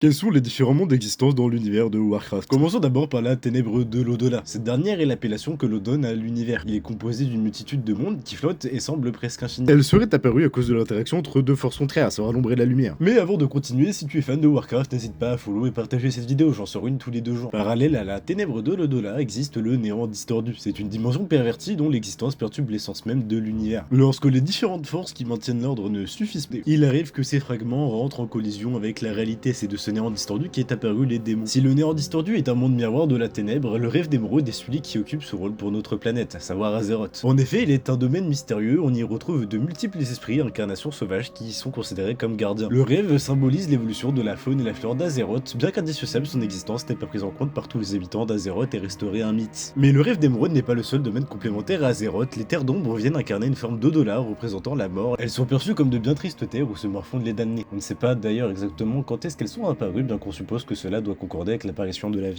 Quels sont les différents mondes d'existence dans l'univers de Warcraft? Commençons d'abord par la ténèbre de l'au-delà. Cette dernière est l'appellation que l'on donne à l'univers. Il est composé d'une multitude de mondes qui flottent et semblent presque infinis. Elle serait apparue à cause de l'interaction entre deux forces contraires, à savoir l'ombre et la lumière. Mais avant de continuer, si tu es fan de Warcraft, n'hésite pas à follow et partager cette vidéo, j'en sors une tous les 2 jours. Parallèle à la ténèbre de l'au-delà existe le néant distordu. C'est une dimension pervertie dont l'existence perturbe l'essence même de l'univers. Lorsque les différentes forces qui maintiennent l'ordre ne suffisent plus, il arrive que ces fragments rentrent en collision avec la réalité. C'est de ce néant distordu qui est apparu les démons. Si le néant distordu est un monde miroir de la ténèbre, le rêve d'émeraude est celui qui occupe ce rôle pour notre planète, à savoir Azeroth. En effet, il est un domaine mystérieux, on y retrouve de multiples esprits, incarnations sauvages qui y sont considérés comme gardiens. Le rêve symbolise l'évolution de la faune et la flore d'Azeroth, bien qu'indissociable, son existence n'est pas prise en compte par tous les habitants d'Azeroth et resterait un mythe. Mais le rêve d'émeraude n'est pas le seul domaine complémentaire à Azeroth, les terres d'ombre viennent incarner une forme d'au-delà représentant la mort. Elles sont perçues comme de bien tristes terres où se morfondent les damnés. On ne sait pas d'ailleurs exactement quand est-ce qu'elles sont apparues, bien qu'on suppose que cela doit concorder avec l'apparition de la vie.